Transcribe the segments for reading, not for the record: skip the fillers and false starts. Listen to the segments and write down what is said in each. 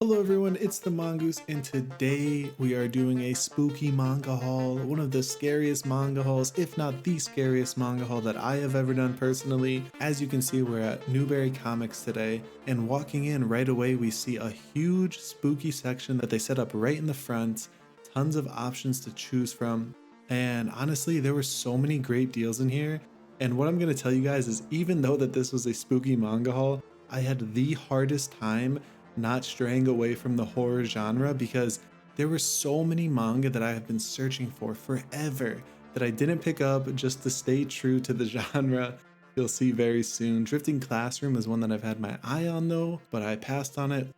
Hello everyone, it's the Mongoose, and today we are doing a spooky manga haul, one of the scariest manga hauls, if not the scariest manga haul that I have ever done personally. As you can see, we're at Newbury Comics today, and walking in right away we see a huge spooky section that they set up right in the front, tons of options to choose from, and honestly there were so many great deals in here. And what I'm going to tell you guys is, even though that this was a spooky manga haul, I had the hardest time not straying away from the horror genre because there were so many manga that I have been searching for forever that I didn't pick up just to stay true to the genre. You'll see very soon. Drifting Classroom is one that I've had my eye on though, but I passed on it.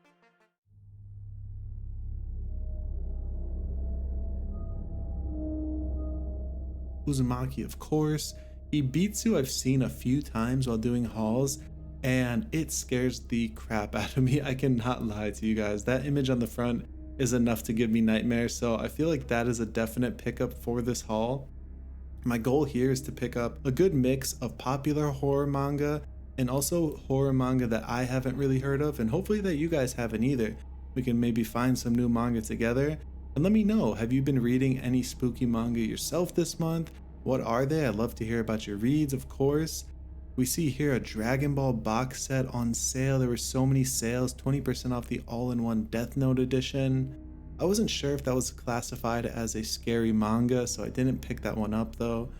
Uzumaki, of course. Ibitsu I've seen a few times while doing hauls, and it scares the crap out of me. I cannot lie to you guys. That image on the front is enough to give me nightmares, so I feel like that is a definite pickup for this haul. My goal here is to pick up a good mix of popular horror manga and also horror manga that I haven't really heard of, and hopefully that you guys haven't either. We can maybe find some new manga together. And let me know, have you been reading any spooky manga yourself this month? What are they? I'd love to hear about your reads, of course. We see here a Dragon Ball box set on sale. There were so many sales, 20% off the all-in-one Death Note edition. I wasn't sure if that was classified as a scary manga, so I didn't pick that one up though.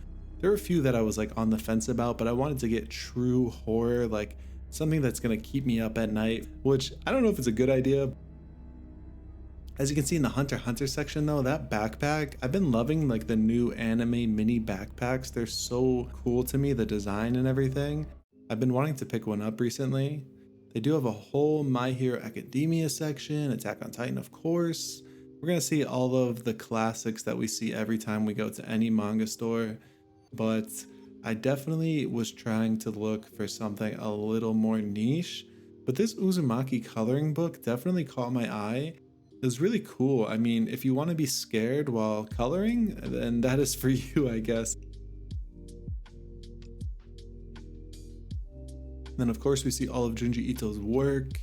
There were a few that I was like on the fence about, but I wanted to get true horror, like something that's gonna keep me up at night, which I don't know if it's a good idea. As you can see in the Hunter x Hunter section though, that backpack, I've been loving like the new anime mini backpacks. They're so cool to me, the design and everything. I've been wanting to pick one up recently. They do have a whole My Hero Academia section, Attack on Titan of course. We're gonna see all of the classics that we see every time we go to any manga store, but I definitely was trying to look for something a little more niche. But this Uzumaki coloring book definitely caught my eye. It was really cool. I mean, if you want to be scared while coloring, then that is for you, I guess. Then of course we see all of Junji Ito's work.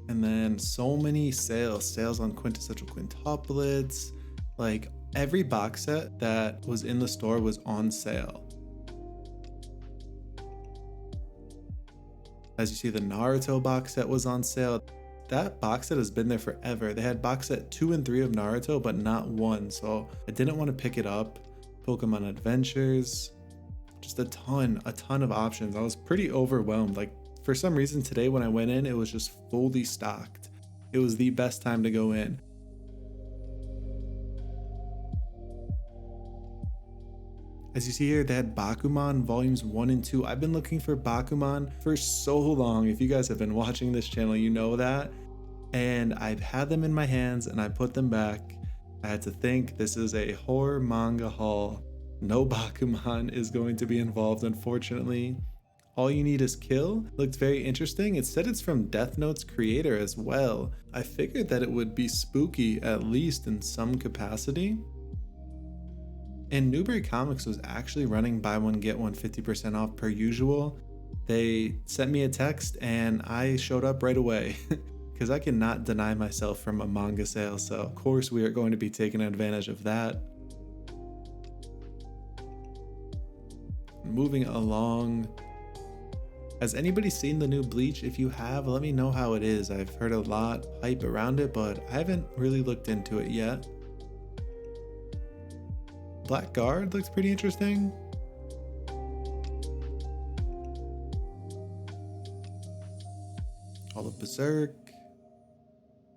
And then so many sales on quintessential quintuplets. Like every box set that was in the store was on sale. As you see, the Naruto box set was on sale. That box set has been there forever. They had box set 2 and 3 of Naruto, but not 1, so I didn't want to pick it up. Pokemon Adventures, just a ton of options. I was pretty overwhelmed. Like for some reason today when I went in, it was just fully stocked. It was the best time to go in. As you see here, they had Bakuman volumes 1 and 2. I've been looking for Bakuman for so long. If you guys have been watching this channel, you know that. And I've had them in my hands and I put them back. I had to think, this is a horror manga haul. No Bakuman is going to be involved, unfortunately. All You Need Is Kill looked very interesting. It said it's from Death Note's creator as well. I figured that it would be spooky, at least in some capacity. And Newbury Comics was actually running buy one get one 50% off per usual. They sent me a text and I showed up right away because I cannot deny myself from a manga sale, so of course we are going to be taking advantage of that. Moving along, has anybody seen the new Bleach? If you have, let me know how it is. I've heard a lot hype around it, but I haven't really looked into it yet. Blackguard looks pretty interesting. All of Berserk.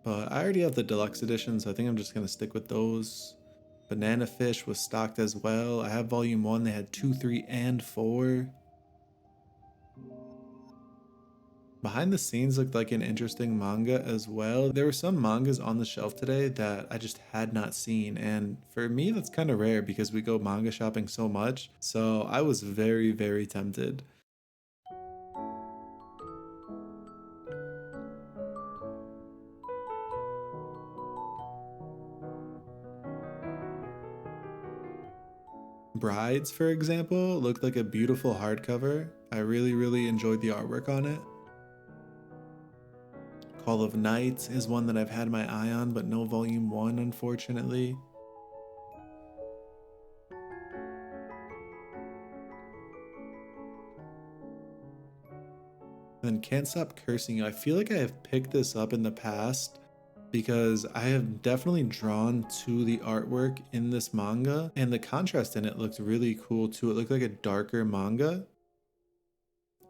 But I already have the deluxe edition, so I think I'm just going to stick with those. Banana Fish was stocked as well. I have volume 1. They had 2, 3, and 4. Behind the Scenes looked like an interesting manga as well. There were some mangas on the shelf today that I just had not seen, and for me that's kind of rare because we go manga shopping so much, so I was very tempted. Brides, for example, looked like a beautiful hardcover. I really enjoyed the artwork on it. Call of Night is one that I've had my eye on, but no volume 1, unfortunately. Then Can't Stop Cursing You. I feel like I have picked this up in the past because I have definitely drawn to the artwork in this manga, and the contrast in it looked really cool too. It looked like a darker manga.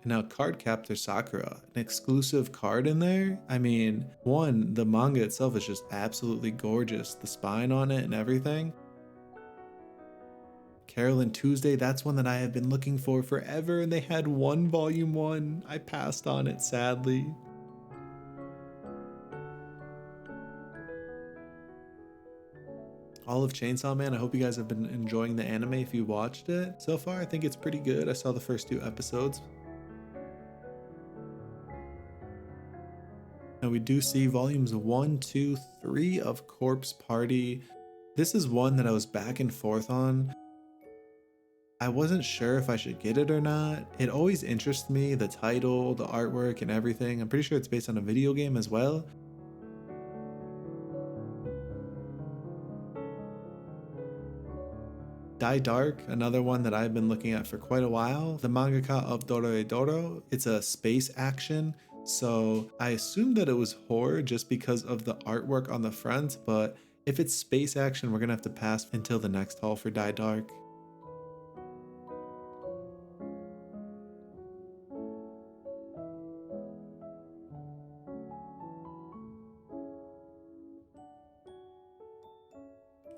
And now Cardcaptor Sakura, an exclusive card in there. I mean, one, the manga itself is just absolutely gorgeous. The spine on it and everything. Carolyn Tuesday, that's one that I have been looking for forever, and they had one volume 1. I passed on it, sadly. All of Chainsaw Man, I hope you guys have been enjoying the anime if you watched it. So far, I think it's pretty good. I saw the first 2 episodes. Now we do see volumes 1, 2, 3 of Corpse Party. This is one that I was back and forth on. I wasn't sure if I should get it or not. It always interests me, the title, the artwork, and everything. I'm pretty sure it's based on a video game as well. Die Dark, another one that I've been looking at for quite a while. The mangaka of Dorohedoro. It's a space action, so I assumed that it was horror just because of the artwork on the front, but if it's space action, we're gonna have to pass until the next haul for Die Dark.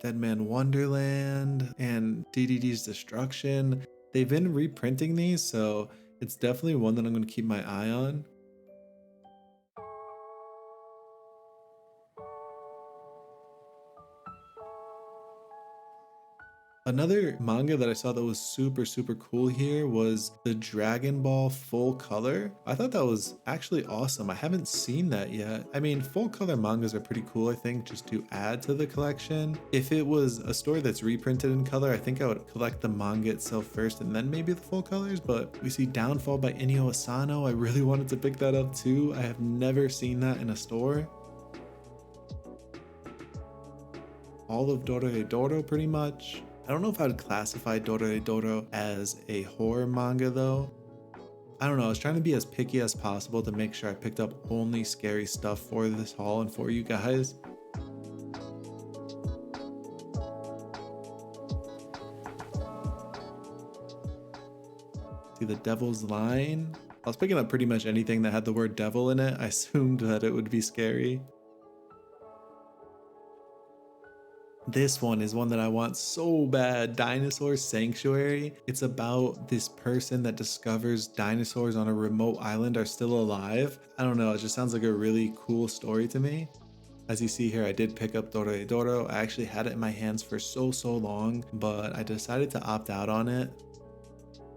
Dead Man Wonderland and DDD's Destruction. They've been reprinting these, so it's definitely one that I'm going to keep my eye on. Another manga that I saw that was super cool here was the Dragon Ball full color. I thought that was actually awesome. I haven't seen that yet. I mean, full color mangas are pretty cool, I think, just to add to the collection. If it was a story that's reprinted in color, I think I would collect the manga itself first and then maybe the full colors, but we see Downfall by Inio Asano. I really wanted to pick that up too. I have never seen that in a store. All of Dorohedoro pretty much. I don't know if I would classify Dorohedoro as a horror manga though. I don't know, I was trying to be as picky as possible to make sure I picked up only scary stuff for this haul and for you guys. See The Devil's Line. I was picking up pretty much anything that had the word devil in it. I assumed that it would be scary. This one is one that I want so bad, Dinosaur Sanctuary. It's about this person that discovers dinosaurs on a remote island are still alive. I don't know, it just sounds like a really cool story to me. As you see here, I did pick up Dorohedoro. I actually had it in my hands for so long, but I decided to opt out on it.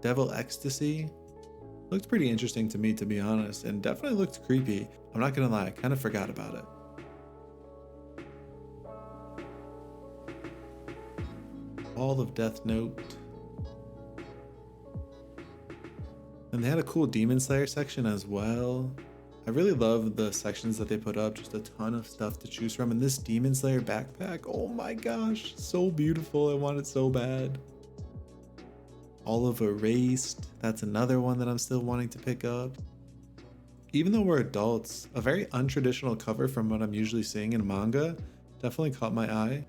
Devil Ecstasy looked pretty interesting to me, to be honest, and definitely looked creepy. I'm not gonna lie, I kind of forgot about it. All of Death Note. And they had a cool Demon Slayer section as well. I really love the sections that they put up, just a ton of stuff to choose from. And this Demon Slayer backpack, oh my gosh, so beautiful. I want it so bad. All of Erased, that's another one that I'm still wanting to pick up. Even though we're adults, a very untraditional cover from what I'm usually seeing in manga definitely caught my eye.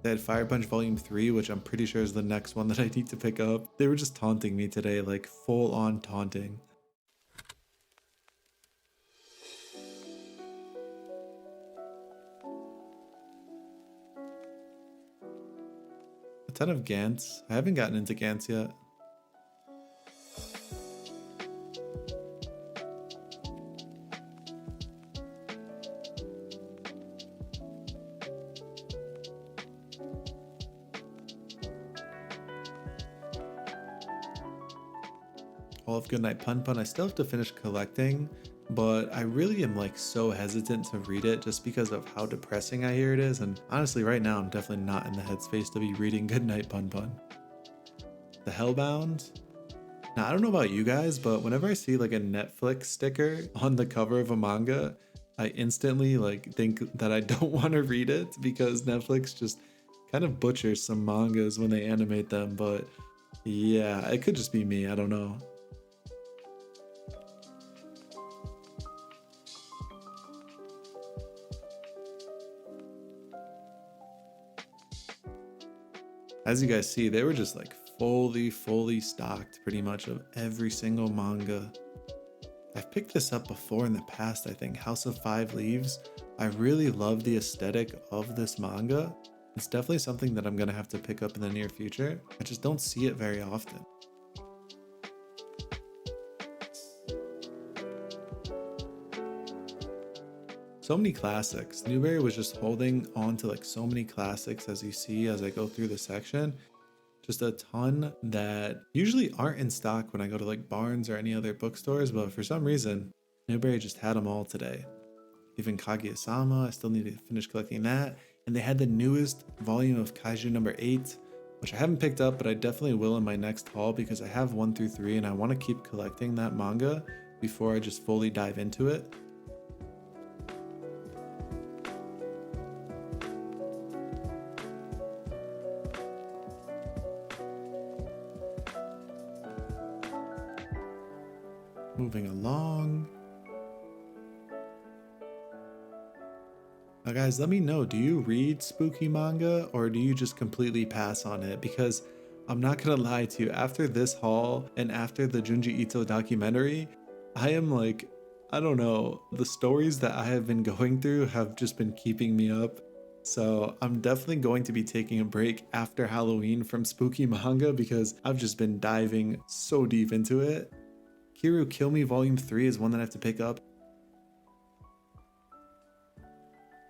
They had Fire Punch Volume 3, which I'm pretty sure is the next one that I need to pick up. They were just taunting me today, like full on taunting. A ton of Gantz. I haven't gotten into Gantz yet. All of Goodnight Pun Pun. I still have to finish collecting but I really am like so hesitant to read it just because of how depressing I hear it is. And honestly, right now, I'm definitely not in the headspace to be reading Goodnight Bun Bun. The Hellbound. Now, I don't know about you guys, but whenever I see like a Netflix sticker on the cover of a manga, I instantly like think that I don't want to read it because Netflix just kind of butchers some mangas when they animate them. But yeah, it could just be me. I don't know. As you guys see, they were just like fully stocked pretty much of every single manga. I've picked this up before in the past, I think, House of Five Leaves. I really love the aesthetic of this manga. It's definitely something that I'm gonna have to pick up in the near future. I just don't see it very often. So many classics. Newbury was just holding on to like so many classics, as you see as I go through the section. Just a ton that usually aren't in stock when I go to like Barnes or any other bookstores, but for some reason, Newbury just had them all today. Even Kaguya-sama, I still need to finish collecting that. And they had the newest volume of Kaiju number 8, which I haven't picked up, but I definitely will in my next haul because I have 1 through 3 and I want to keep collecting that manga before I just fully dive into it. Moving along. Now guys, let me know, do you read spooky manga or do you just completely pass on it? Because I'm not gonna lie to you, after this haul and after the Junji Ito documentary, I am like, I don't know, the stories that I have been going through have just been keeping me up. So I'm definitely going to be taking a break after Halloween from spooky manga because I've just been diving so deep into it. Kiru Kill Me Volume 3 is one that I have to pick up.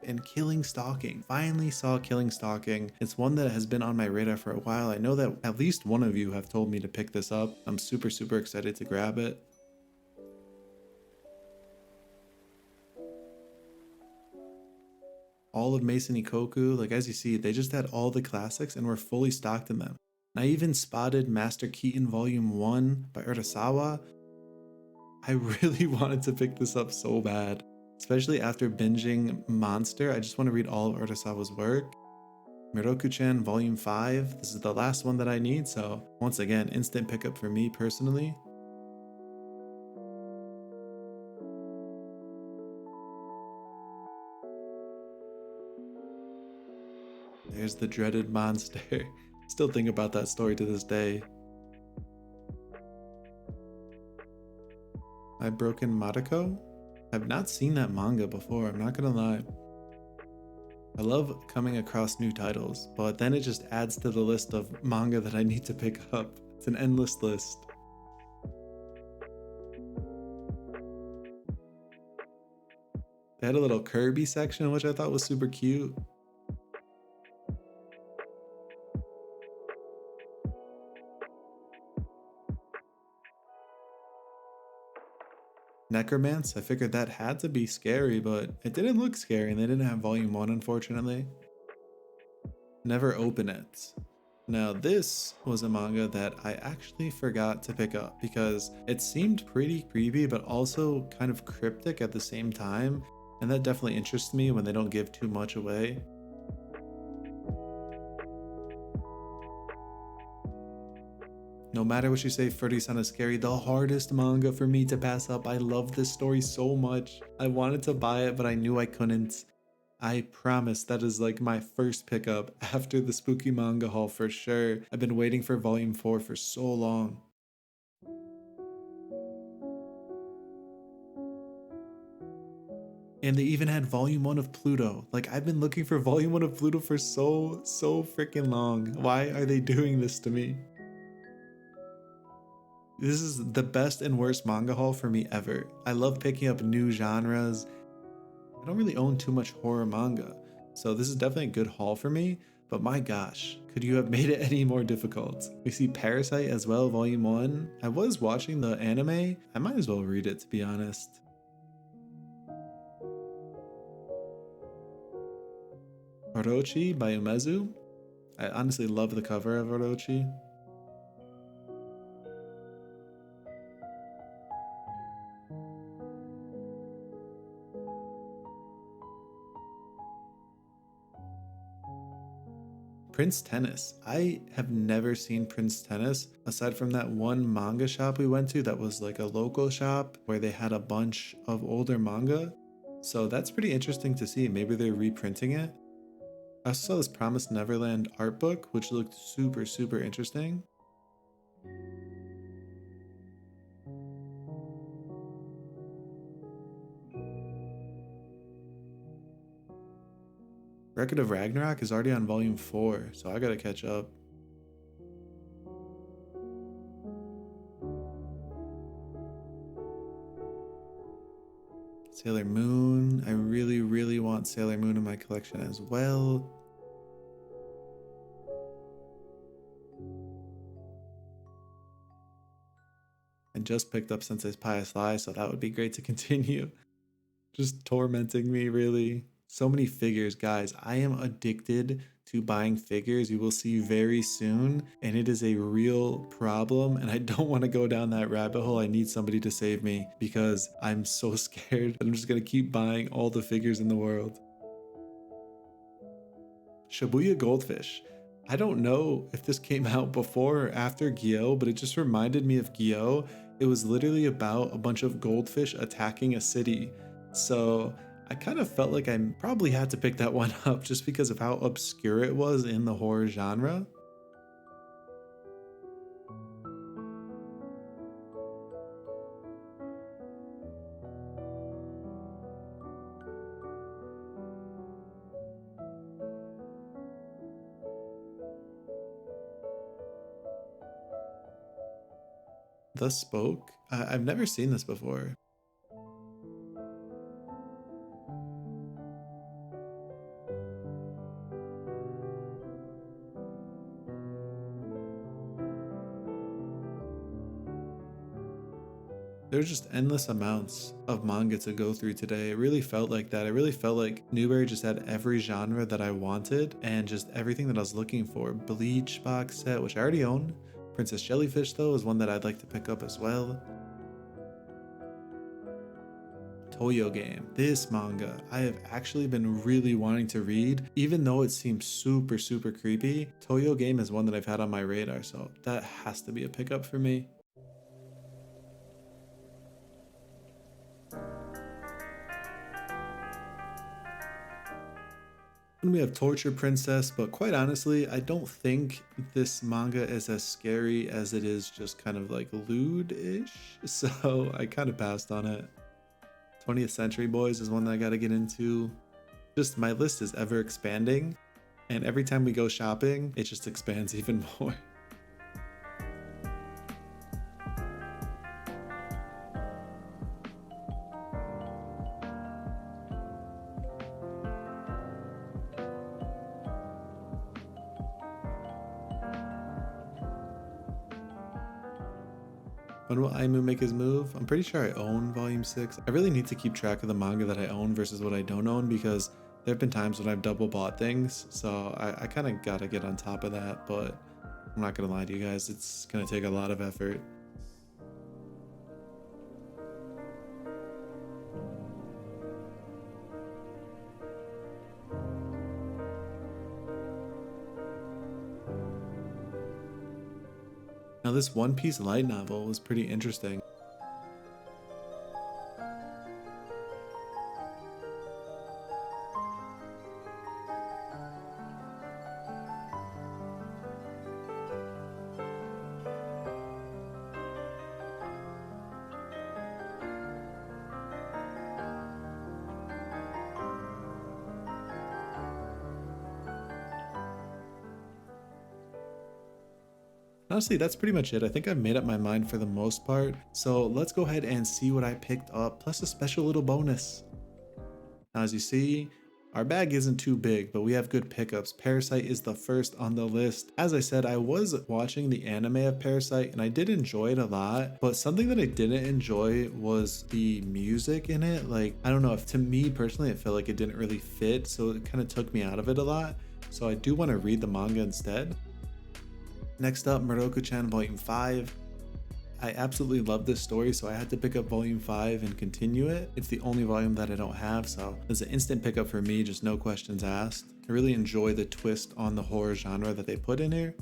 And Killing Stalking. Finally saw Killing Stalking. It's one that has been on my radar for a while. I know that at least one of you have told me to pick this up. I'm super excited to grab it. All of Mason Ikoku, like as you see, they just had all the classics and were fully stocked in them. I even spotted Master Keaton Volume 1 by Urasawa. I really wanted to pick this up so bad, especially after binging Monster. I just want to read all of Urasawa's work. Miroku-chan Volume 5. This is the last one that I need, so once again, instant pickup for me personally. There's the dreaded monster. Still think about that story to this day. My Broken Mariko? I've not seen that manga before, I'm not gonna lie. I love coming across new titles, but then it just adds to the list of manga that I need to pick up. It's an endless list. They had a little Kirby section, which I thought was super cute. Necromance, I figured that had to be scary, but it didn't look scary and they didn't have volume 1 unfortunately. Never Open It. Now this was a manga that I actually forgot to pick up because it seemed pretty creepy but also kind of cryptic at the same time, and that definitely interests me when they don't give too much away. No matter what you say, Fruity-san is Scary, the hardest manga for me to pass up. I love this story so much. I wanted to buy it, but I knew I couldn't. I promise that is like my first pickup after the spooky manga haul for sure. I've been waiting for volume 4 for so long. And they even had volume 1 of Pluto. Like, I've been looking for volume 1 of Pluto for so freaking long. Why are they doing this to me? This is the best and worst manga haul for me ever. I love picking up new genres. I don't really own too much horror manga, so this is definitely a good haul for me, but my gosh, could you have made it any more difficult? We see Parasite as well, volume 1. I was watching the anime. I might as well read it, to be honest. Orochi by Umezu. I honestly love the cover of Orochi. Prince Tennis. I have never seen Prince Tennis aside from that one manga shop we went to that was like a local shop where they had a bunch of older manga. So that's pretty interesting to see. Maybe they're reprinting it. I also saw this Promised Neverland art book, which looked super, super interesting. Record of Ragnarok is already on volume 4, so I gotta catch up. Sailor Moon. I really, really want Sailor Moon in my collection as well. I just picked up Sensei's Pious Lie, so that would be great to continue. Just tormenting me, really. So many figures, guys. I am addicted to buying figures. You will see very soon, and it is a real problem, and I don't want to go down that rabbit hole. I need somebody to save me because I'm so scared that I'm just going to keep buying all the figures in the world. Shibuya Goldfish. I don't know if this came out before or after Gyo, but it just reminded me of Gyo. It was literally about a bunch of goldfish attacking a city. So I kind of felt like I probably had to pick that one up just because of how obscure it was in the horror genre. Thus Spoke. I've never seen this before. There's just endless amounts of manga to go through today. It really felt like that. It really felt like Newbury just had every genre that I wanted and just everything that I was looking for. Bleach box set, which I already own. Princess Jellyfish, though, is one that I'd like to pick up as well. Toyo Game. This manga I have actually been really wanting to read, even though it seems super, super creepy. Toyo Game is one that I've had on my radar, so that has to be a pickup for me. And we have Torture Princess, but quite honestly, I don't think this manga is as scary as it is just kind of like lewd-ish, so I kind of passed on it. 20th Century Boys is one that I gotta get into. Just my list is ever expanding, and every time we go shopping, it just expands even more. When will Aimu make his move? I'm pretty sure I own volume 6. I really need to keep track of the manga that I own versus what I don't own because there have been times when I've double bought things. So I kind of gotta get on top of that, but I'm not gonna lie to you guys, it's gonna take a lot of effort. Now this One Piece light novel was pretty interesting. Honestly, that's pretty much it. I think I've made up my mind for the most part. So let's go ahead and see what I picked up, plus a special little bonus. Now, as you see, Our bag isn't too big, but we have good pickups. Parasite is the first on the list. As I said, I was watching the anime of Parasite and I did enjoy it a lot, but something that I didn't enjoy was the music in it. Like, I don't know, if to me personally, it felt like it didn't really fit, so it kind of took me out of it a lot. So I do want to read the manga instead. Next up, Muroko-chan Volume 5. I absolutely love this story, so I had to pick up volume 5 and continue it. It's the only volume that I don't have, so it's an instant pickup for me, just no questions asked. I really enjoy the twist on the horror genre that they put in here.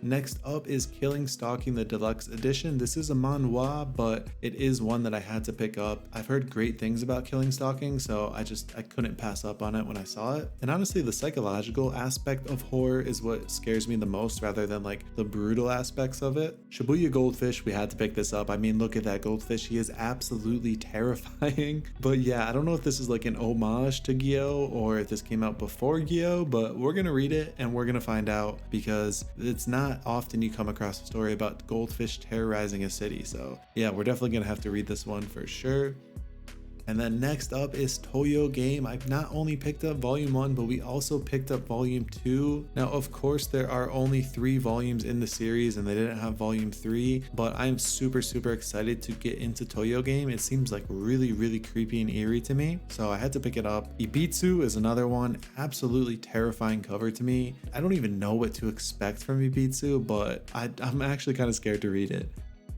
Next up is Killing Stalking, the Deluxe Edition. This is a manhwa, but it is one that I had to pick up. I've heard great things about Killing Stalking, so I couldn't pass up on it when I saw it. And honestly, the psychological aspect of horror is what scares me the most rather than like the brutal aspects of it. Shibuya Goldfish, we had to pick this up. I mean, look at that goldfish. He is absolutely terrifying. But yeah, I don't know if this is like an homage to Gyo or if this came out before Gyo, but we're gonna read it and we're gonna find out, because it's not often you come across a story about goldfish terrorizing a city. So yeah, we're definitely gonna have to read this one for sure. And then next up is Toyo Game. I've not only picked up volume 1, but we also picked up volume 2. Now, of course, there are only 3 volumes in the series and they didn't have volume 3, but I'm super excited to get into Toyo Game. It seems like really creepy and eerie to me, so I had to pick it up. Ibitsu is another one, absolutely terrifying cover to me. I don't even know what to expect from Ibitsu, but I'm actually kind of scared to read it.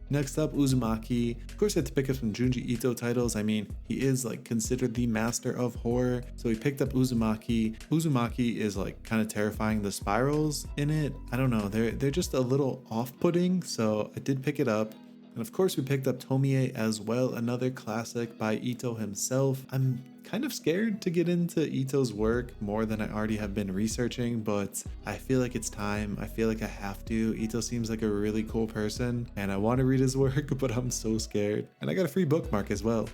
Next up, Uzumaki. Of course, I had to pick up some Junji Ito titles. I mean, he is like considered the master of horror. So we picked up Uzumaki. Uzumaki is like kind of terrifying. The spirals in it, I don't know, they're just a little off-putting. So I did pick it up. And of course, we picked up Tomie as well, another classic by Ito himself. I'm kind of scared to get into Ito's work more than I already have been researching, but I feel like it's time. I feel like I have to. Ito seems like a really cool person and I want to read his work, but I'm so scared. And I got a free bookmark as well.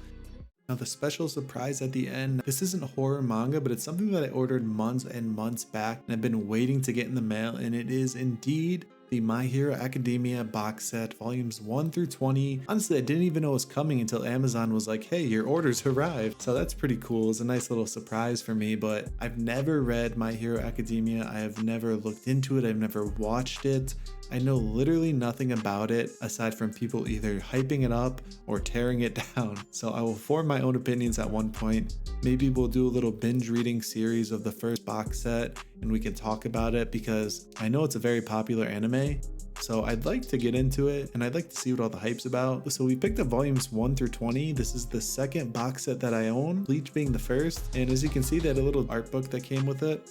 Now, the special surprise at the end, this isn't a horror manga, but it's something that I ordered months and months back and I've been waiting to get in the mail, and it is indeed the My Hero Academia box set, volumes 1 through 20. Honestly, I didn't even know it was coming until Amazon was like, hey, your order's arrived. So that's pretty cool. It's a nice little surprise for me, but I've never read My Hero Academia. I have never looked into it. I've never watched it. I know literally nothing about it aside from people either hyping it up or tearing it down. So I will form my own opinions at one point. Maybe we'll do a little binge reading series of the first box set and we can talk about it, because I know it's a very popular anime. So I'd like to get into it and I'd like to see what all the hype's about. So we picked up volumes 1 through 20. This is the second box set that I own, Bleach being the first. And as you can see, they had a little art book that came with it.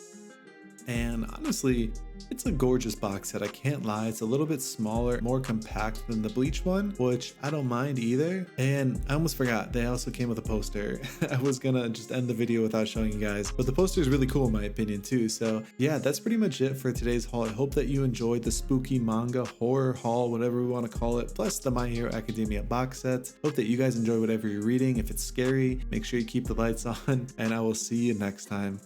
And honestly, it's a gorgeous box set, I can't lie. It's a little bit smaller, more compact than the Bleach one, which I don't mind either. And I almost forgot, they also came with a poster. I was gonna just end the video without showing you guys, but the poster is really cool in my opinion too. So yeah, that's pretty much it for today's haul. I hope that you enjoyed the spooky manga horror haul, whatever we want to call it, plus the My Hero Academia box set. Hope that you guys enjoy whatever you're reading. If it's scary, make sure you keep the lights on, and I will see you next time.